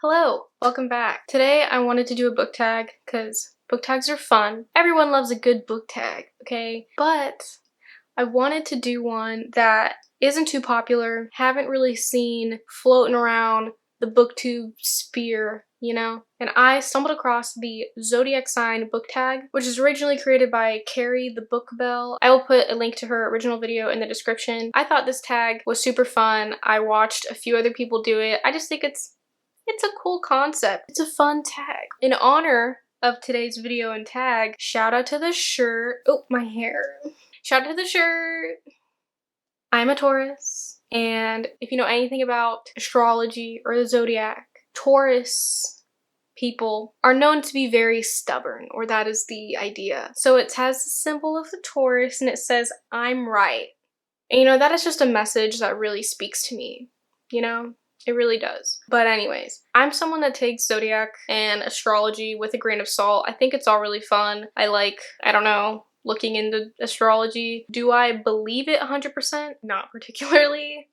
Hello, welcome back. Today I wanted to do a book tag because book tags are fun. Everyone loves a good book tag, okay? But I wanted to do one that isn't too popular, haven't really seen floating around the booktube sphere, you know? And I stumbled across the zodiac sign book tag, which is originally created by Carrie the Book Bell. I will put a link to her original video in the description. I thought this tag was super fun. I watched a few other people do it. I just think it's a cool concept. It's a fun tag. In honor of today's video and tag, shout out to the shirt. Oh, my hair. Shout out to the shirt. I'm a Taurus, and if you know anything about astrology or the zodiac, Taurus people are known to be very stubborn, or that is the idea. So it has the symbol of the Taurus and it says, I'm right. And you know, that is just a message that really speaks to me, you know? It really does. But anyways, I'm someone that takes zodiac and astrology with a grain of salt. I think it's all really fun. I don't know, looking into astrology. Do I believe it 100%? Not particularly.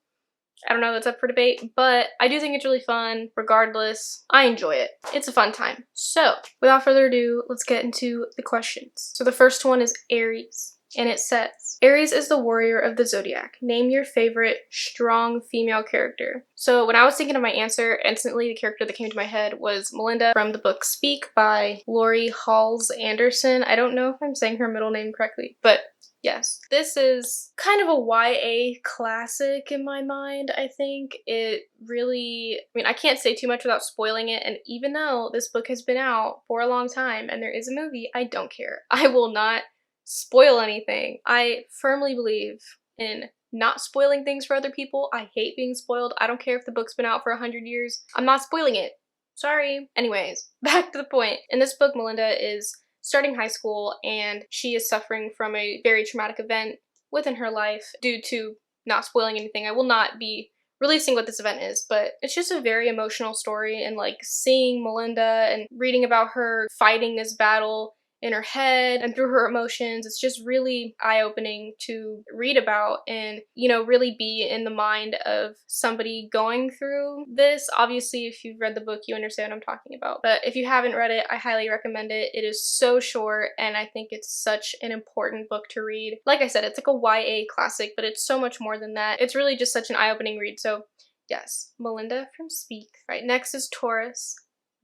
I don't know, that's up for debate, but I do think it's really fun. Regardless, I enjoy it. It's a fun time. So, without further ado, let's get into the questions. So the first one is Aries. And it says, Aries is the warrior of the zodiac. Name your favorite strong female character. So when I was thinking of my answer, instantly the character that came to my head was Melinda from the book Speak by Lori Halls Anderson. I don't know if I'm saying her middle name correctly, but yes. This is kind of a YA classic in my mind, I think. It really, I can't say too much without spoiling it, and even though this book has been out for a long time and there is a movie, I don't care. I will not spoil anything. I firmly believe in not spoiling things for other people. I hate being spoiled. I don't care if the book's been out for 100 years. I'm not spoiling it. Sorry. Anyways, back to the point. In this book, Melinda is starting high school and she is suffering from a very traumatic event within her life due to not spoiling anything. I will not be releasing what this event is, but it's just a very emotional story, and like seeing Melinda and reading about her fighting this battle in her head and through her emotions, it's just really eye-opening to read about and, you know, really be in the mind of somebody going through this. Obviously, if you've read the book, you understand what I'm talking about. But if you haven't read it, I highly recommend it. It is so short, and I think it's such an important book to read. Like I said, it's like a YA classic, but it's so much more than that. It's really just such an eye-opening read. So yes, Melinda from Speak. Right, next is Taurus.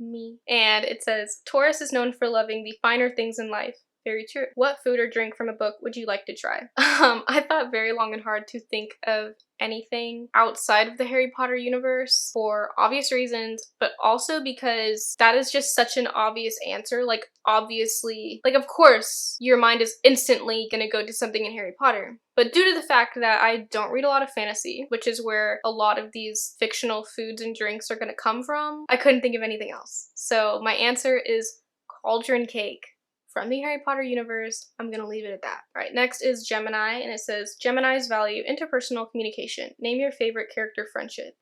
Me. And it says, Taurus is known for loving the finer things in life. Very true. What food or drink from a book would you like to try? I thought very long and hard to think of anything outside of the Harry Potter universe for obvious reasons, but also because that is just such an obvious answer. Like, obviously, like, of course, your mind is instantly gonna go to something in Harry Potter. But due to the fact that I don't read a lot of fantasy, which is where a lot of these fictional foods and drinks are gonna come from, I couldn't think of anything else. So my answer is cauldron cake. From the Harry Potter universe, I'm gonna leave it at that. Alright, next is Gemini, and it says, Geminis value interpersonal communication. Name your favorite character friendship.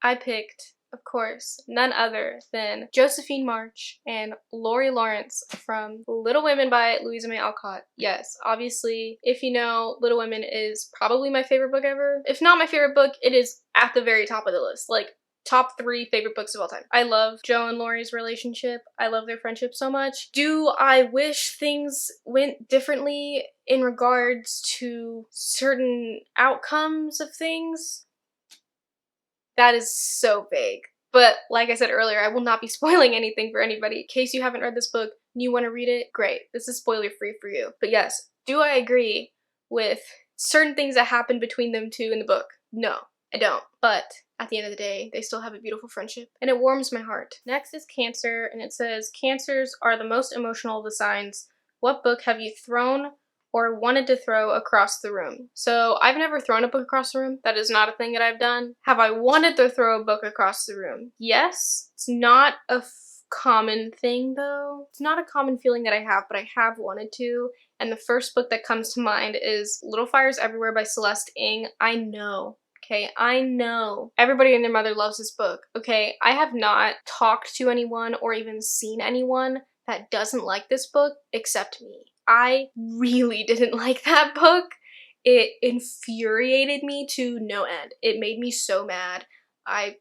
I picked, of course, none other than Josephine March and Lori Lawrence from Little Women by Louisa May Alcott. Yes, obviously, if you know, Little Women is probably my favorite book ever. If not my favorite book, it is at the very top of the list. Like, top 3 favorite books of all time. I love Jo and Lori's relationship. I love their friendship so much. Do I wish things went differently in regards to certain outcomes of things? That is so vague. But like I said earlier, I will not be spoiling anything for anybody. In case you haven't read this book and you want to read it, great. This is spoiler free for you. But yes, do I agree with certain things that happen between them two in the book? No, I don't. But at the end of the day, they still have a beautiful friendship, and it warms my heart. Next is Cancer, and it says, Cancers are the most emotional of the signs. What book have you thrown or wanted to throw across the room? So I've never thrown a book across the room. That is not a thing that I've done. Have I wanted to throw a book across the room? Yes. It's not a common thing though. It's not a common feeling that I have, but I have wanted to. And the first book that comes to mind is Little Fires Everywhere by Celeste Ng. I know. Okay, I know everybody and their mother loves this book. Okay, I have not talked to anyone or even seen anyone that doesn't like this book except me. I really didn't like that book. It infuriated me to no end. It made me so mad. I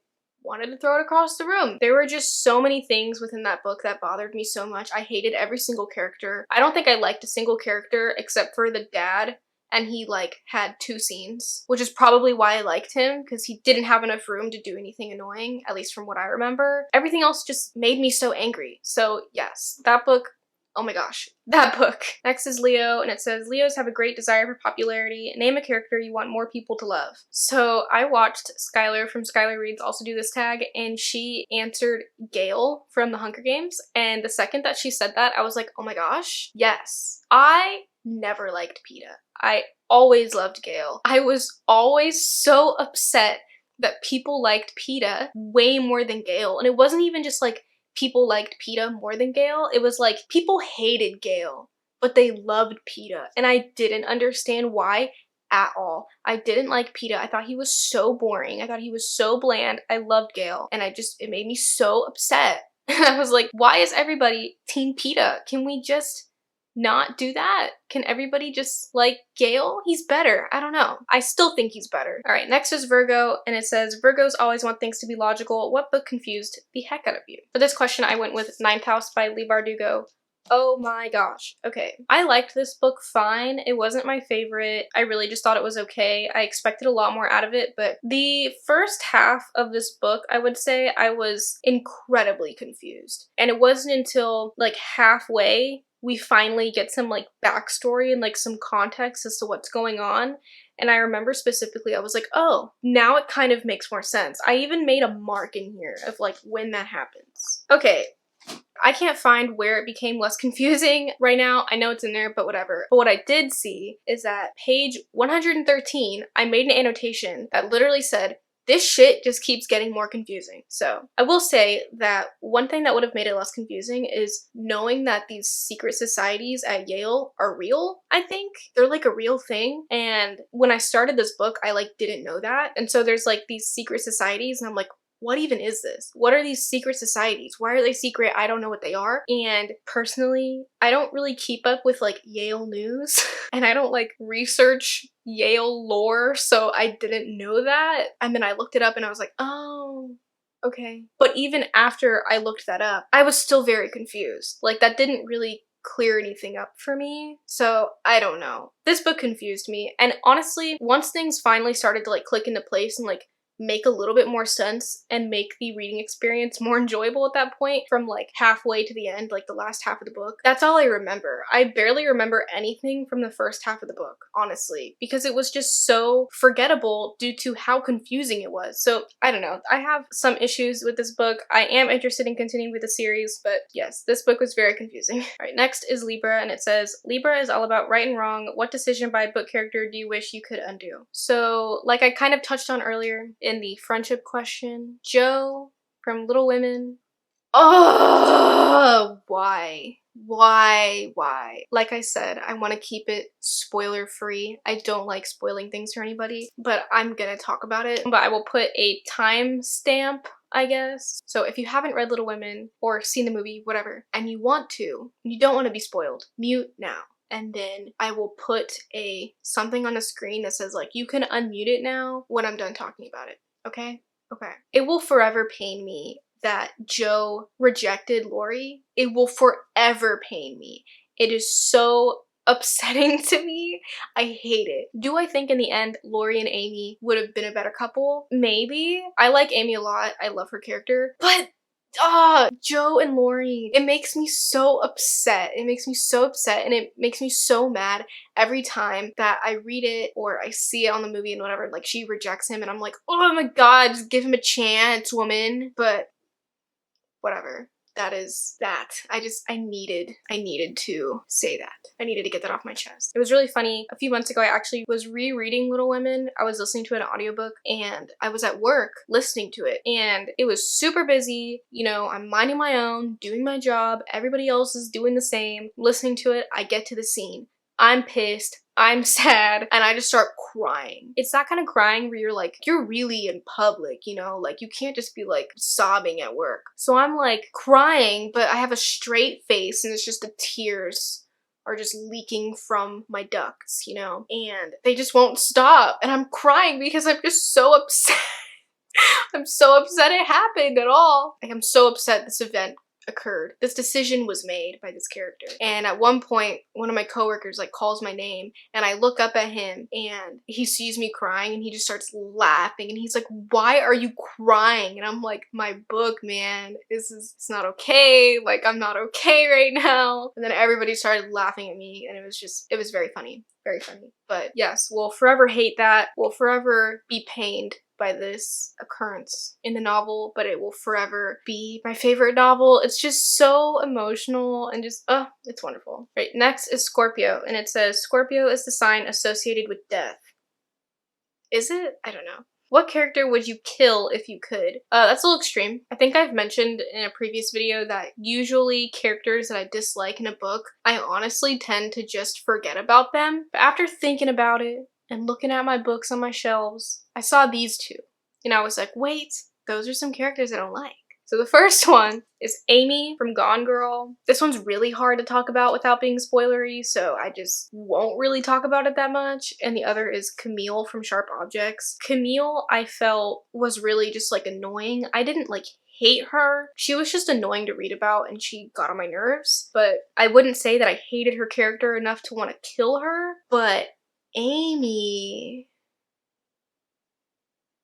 wanted to throw it across the room. There were just so many things within that book that bothered me so much. I hated every single character. I don't think I liked a single character except for the dad, and he like had 2 scenes, which is probably why I liked him, because he didn't have enough room to do anything annoying, at least from what I remember. Everything else just made me so angry. So yes, that book, oh my gosh, that book. Next is Leo, and it says, Leos have a great desire for popularity. Name a character you want more people to love. So I watched Skylar from Skylar Reads also do this tag, and she answered Gale from the Hunger Games. And the second that she said that, I was like, oh my gosh, yes. I never liked Peeta. I always loved Gale. I was always so upset that people liked Peeta way more than Gale. And it wasn't even just like people liked Peeta more than Gale. It was like people hated Gale, but they loved Peeta. And I didn't understand why at all. I didn't like Peeta. I thought he was so boring. I thought he was so bland. I loved Gale. And it made me so upset. And I was like, why is everybody Team Peeta? Can we just not do that? Can everybody just like Gale? He's better. I don't know. I still think he's better. All right, next is Virgo, and it says, Virgos always want things to be logical. What book confused the heck out of you? For this question, I went with Ninth House by Lee Bardugo. Oh my gosh. Okay. I liked this book fine. It wasn't my favorite. I really just thought it was okay. I expected a lot more out of it, but the first half of this book, I would say I was incredibly confused. And it wasn't until like halfway we finally get some like backstory and like some context as to what's going on. And I remember specifically, I was like, oh, now it kind of makes more sense. I even made a mark in here of like when that happens. Okay. I can't find where it became less confusing right now. I know it's in there, but whatever. But what I did see is that page 113, I made an annotation that literally said, this shit just keeps getting more confusing. So I will say that one thing that would have made it less confusing is knowing that these secret societies at Yale are real. I think they're like a real thing. And when I started this book, I like didn't know that. And so there's like these secret societies and I'm like, what even is this? What are these secret societies? Why are they secret? I don't know what they are. And personally, I don't really keep up with like Yale news and I don't like research Yale lore, so I didn't know that. And then I looked it up and I was like, oh, okay. But even after I looked that up, I was still very confused. Like that didn't really clear anything up for me. So I don't know. This book confused me. And honestly, once things finally started to like click into place and like make a little bit more sense and make the reading experience more enjoyable at that point, from like halfway to the end, like the last half of the book. That's all I remember. I barely remember anything from the first half of the book, honestly, because it was just so forgettable due to how confusing it was. So I don't know. I have some issues with this book. I am interested in continuing with the series, but yes, this book was very confusing. All right, next is Libra, and it says, Libra is all about right and wrong. What decision by a book character do you wish you could undo? So like I kind of touched on earlier in the friendship question, Joe from Little Women. Oh, why? Like I said, I want to keep it spoiler free. I don't like spoiling things for anybody, but I'm gonna talk about it. But I will put a time stamp, I guess. So if you haven't read Little Women or seen the movie, whatever, and you want to, you don't want to be spoiled, mute now. And then I will put something on the screen that says like, you can unmute it now when I'm done talking about it. Okay? Okay. It will forever pain me that Joe rejected Lori. It will forever pain me. It is so upsetting to me. I hate it. Do I think in the end Lori and Amy would have been a better couple? Maybe. I like Amy a lot. I love her character. But Joe and Lori, it makes me so upset. It makes me so upset and it makes me so mad every time that I read it or I see it on the movie and whatever, like she rejects him and I'm like, oh my god, just give him a chance, woman. But whatever. That is that. I needed to say that. I needed to get that off my chest. It was really funny. A few months ago, I actually was rereading Little Women. I was listening to an audiobook and I was at work listening to it and it was super busy. You know, I'm minding my own, doing my job. Everybody else is doing the same. Listening to it, I get to the scene. I'm pissed. I'm sad, and I just start crying. It's that kind of crying where you're like, you're really in public, you know? Like, you can't just be like sobbing at work. So I'm like crying, but I have a straight face and it's just the tears are just leaking from my ducts, you know? And they just won't stop. And I'm crying because I'm just so upset. I'm so upset it happened at all. Like, I'm so upset this event occurred. This decision was made by this character. And at one point, one of my coworkers like calls my name and I look up at him and he sees me crying and he just starts laughing and he's like, "Why are you crying?" And I'm like, "My book, man. It's not okay. Like, I'm not okay right now." And then everybody started laughing at me and it was very funny. Very funny. But yes, we'll forever hate that. We'll forever be pained by this occurrence in the novel, but it will forever be my favorite novel. It's just so emotional and just, it's wonderful. Right, next is Scorpio, and it says, Scorpio is the sign associated with death. Is it? I don't know. What character would you kill if you could? That's a little extreme. I think I've mentioned in a previous video that usually characters that I dislike in a book, I honestly tend to just forget about them. But after thinking about it and looking at my books on my shelves, I saw these two. And I was like, wait, those are some characters I don't like. So the first one is Amy from Gone Girl. This one's really hard to talk about without being spoilery, so I just won't really talk about it that much. And the other is Camille from Sharp Objects. Camille, I felt, was really just like annoying. I didn't like hate her. She was just annoying to read about and she got on my nerves, but I wouldn't say that I hated her character enough to want to kill her. But Amy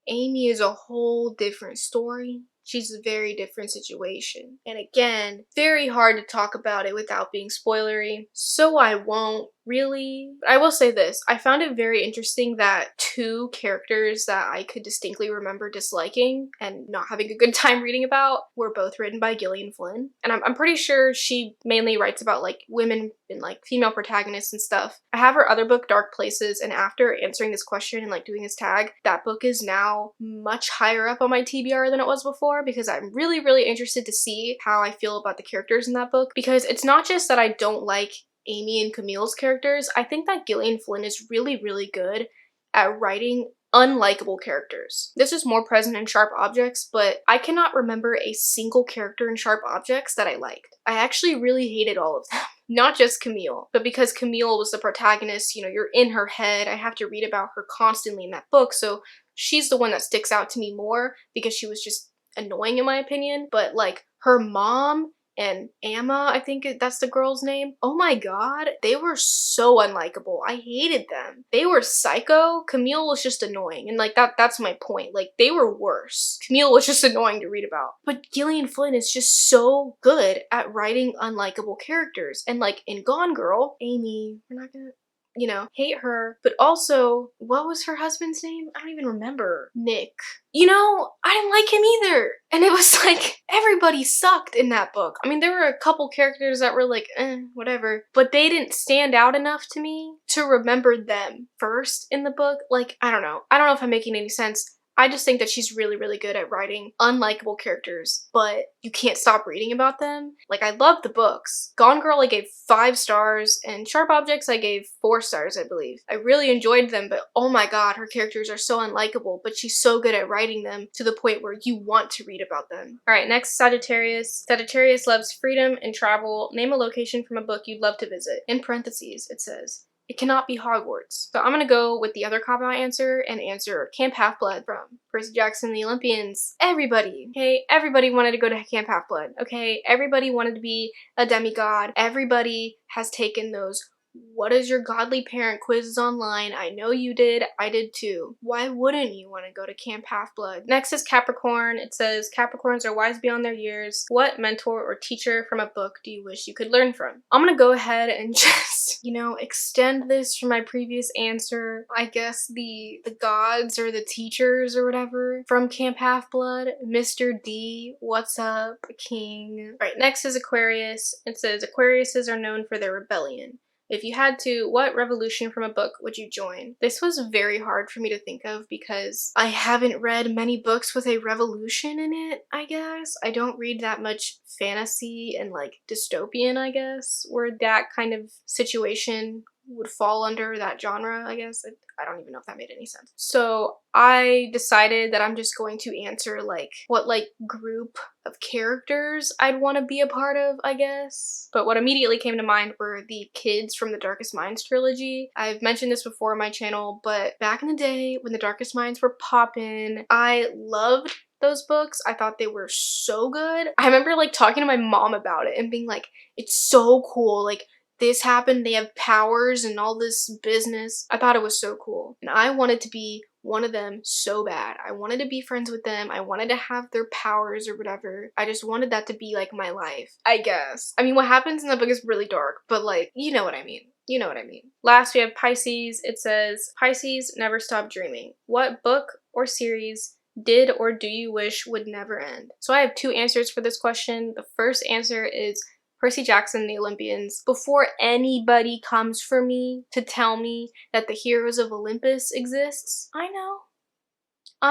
is a whole different story. She's a very different situation. And again, very hard to talk about it without being spoilery, so I won't really. But I will say this, I found it very interesting that two characters that I could distinctly remember disliking and not having a good time reading about were both written by Gillian Flynn. And I'm pretty sure she mainly writes about like women and like female protagonists and stuff. I have her other book, Dark Places, and after answering this question and like doing this tag, that book is now much higher up on my TBR than it was before because I'm really, really interested to see how I feel about the characters in that book, because it's not just that I don't like Amy and Camille's characters. I think that Gillian Flynn is really, really good at writing unlikable characters. This is more present in Sharp Objects, but I cannot remember a single character in Sharp Objects that I liked. I actually really hated all of them. Not just Camille, but because Camille was the protagonist, you know, you're in her head. I have to read about her constantly in that book, so she's the one that sticks out to me more because she was just annoying in my opinion. But like her mom and Emma, I think that's the girl's name. Oh my god, they were so unlikable. I hated them. They were psycho. Camille was just annoying. And like that's my point. Like they were worse. Camille was just annoying to read about. But Gillian Flynn is just so good at writing unlikable characters. And like in Gone Girl, Amy, we're not gonna, you know, hate her, but also, what was her husband's name? I don't even remember. Nick. You know, I didn't like him either. And it was like, everybody sucked in that book. I mean, there were a couple characters that were like, whatever, but they didn't stand out enough to me to remember them first in the book. Like, I don't know. I don't know if I'm making any sense. I just think that she's really, really good at writing unlikable characters, but you can't stop reading about them. Like, I love the books. Gone Girl I gave 5 stars, and Sharp Objects I gave 4 stars, I believe. I really enjoyed them, but oh my god, her characters are so unlikable, but she's so good at writing them to the point where you want to read about them. Alright, next, Sagittarius. Sagittarius loves freedom and travel. Name a location from a book you'd love to visit. In parentheses, it says, it cannot be Hogwarts. So I'm gonna go with the other cop-out answer and answer Camp Half-Blood from Percy Jackson and the Olympians. Everybody, okay? Everybody wanted to go to Camp Half-Blood, okay? Everybody wanted to be a demigod. Everybody has taken those what is your godly parent quizzes online. I know you did. I did too. Why wouldn't you want to go to Camp Half-Blood? Next is Capricorn. It says, Capricorns are wise beyond their years. What mentor or teacher from a book do you wish you could learn from? I'm gonna go ahead and just, you know, extend this from my previous answer. I guess the gods or the teachers or whatever from Camp Half-Blood. Mr. D, what's up, king? All right, next is Aquarius. It says, Aquariuses are known for their rebellion. If you had to, what revolution from a book would you join? This was very hard for me to think of because I haven't read many books with a revolution in it, I guess. I don't read that much fantasy and like dystopian, I guess, where that kind of situation would fall under that genre, I guess. I don't even know if that made any sense. So I decided that I'm just going to answer like what like group of characters I'd want to be a part of, I guess. But what immediately came to mind were the kids from the Darkest Minds trilogy. I've mentioned this before on my channel, but back in the day when the Darkest Minds were poppin', I loved those books. I thought they were so good. I remember like talking to my mom about it and being like, it's so cool. Like, this happened, they have powers and all this business. I thought it was so cool. And I wanted to be one of them so bad. I wanted to be friends with them. I wanted to have their powers or whatever. I just wanted that to be like my life, I guess. I mean, what happens in the book is really dark, but like, you know what I mean. You know what I mean. Last, we have Pisces. It says, Pisces, never stop dreaming. What book or series did or do you wish would never end? So I have two answers for this question. The first answer is Percy Jackson and the Olympians. Before anybody comes for me to tell me that the Heroes of Olympus exists, I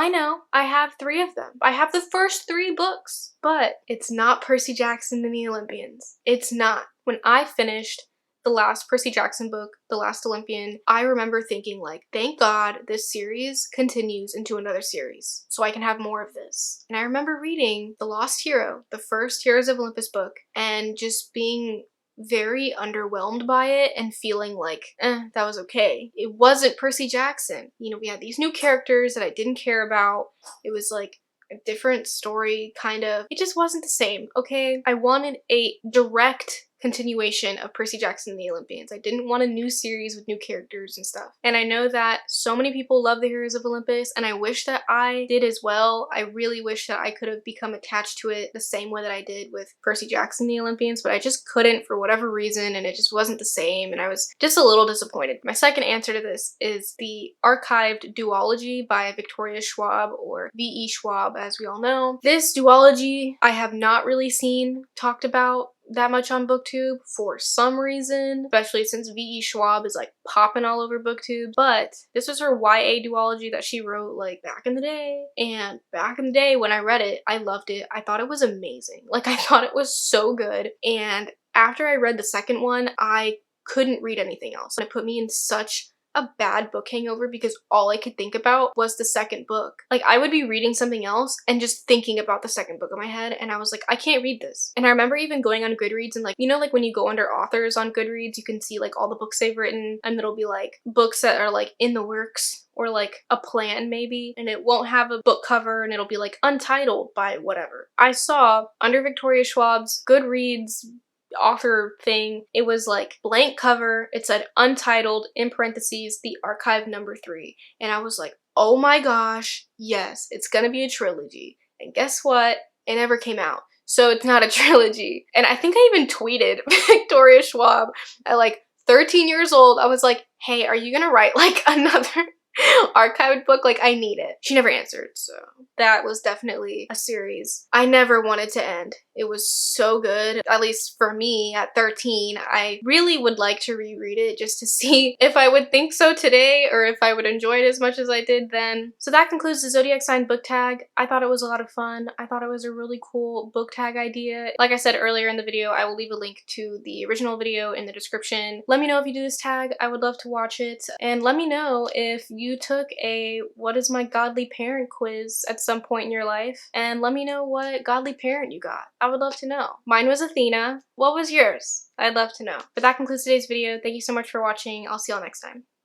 know, I have 3 of them. I have the first 3 books, but it's not Percy Jackson and the Olympians. It's not. When I finished the last Percy Jackson book, The Last Olympian, I remember thinking like, thank God this series continues into another series so I can have more of this. And I remember reading The Lost Hero, the first Heroes of Olympus book, and just being very underwhelmed by it and feeling like, that was okay. It wasn't Percy Jackson. You know, we had these new characters that I didn't care about. It was like a different story, kind of. It just wasn't the same, okay? I wanted a direct continuation of Percy Jackson and the Olympians. I didn't want a new series with new characters and stuff. And I know that so many people love the Heroes of Olympus, and I wish that I did as well. I really wish that I could have become attached to it the same way that I did with Percy Jackson and the Olympians, but I just couldn't for whatever reason, and it just wasn't the same, and I was just a little disappointed. My second answer to this is the archived duology by Victoria Schwab, or V.E. Schwab as we all know. This duology I have not really seen talked about that much on BookTube for some reason, especially since V.E. Schwab is like popping all over BookTube. But this was her YA duology that she wrote like back in the day, and back in the day when I read it, I loved it. I thought it was amazing. Like, I thought it was so good, and after I read the second one, I couldn't read anything else. It put me in such a bad book hangover because all I could think about was the second book. Like, I would be reading something else and just thinking about the second book in my head, and I was like, I can't read this. And I remember even going on Goodreads and like, you know, like when you go under authors on Goodreads, you can see like all the books they've written, and it'll be like books that are like in the works or like a plan maybe, and it won't have a book cover and it'll be like untitled by whatever. I saw under Victoria Schwab's Goodreads author thing, it was like blank cover, it said untitled in parentheses the archive number 3, and I was like, oh my gosh, yes, it's gonna be a trilogy. And guess what, it never came out, so it's not a trilogy. And I think I even tweeted Victoria Schwab at like 13 years old. I was like, hey, are you gonna write like another archived book? Like, I need it. She never answered, so that was definitely a series I never wanted to end. It was so good, at least for me at 13. I really would like to reread it just to see if I would think so today or if I would enjoy it as much as I did then. So that concludes the zodiac sign book tag. I thought it was a lot of fun. I thought it was a really cool book tag idea. Like I said earlier in the video, I will leave a link to the original video in the description. Let me know if you do this tag. I would love to watch it. And let me know if you took a what is my godly parent quiz at some point in your life, and let me know what godly parent you got. I would love to know. Mine was Athena. What was yours? I'd love to know. But that concludes today's video. Thank you so much for watching. I'll see y'all next time.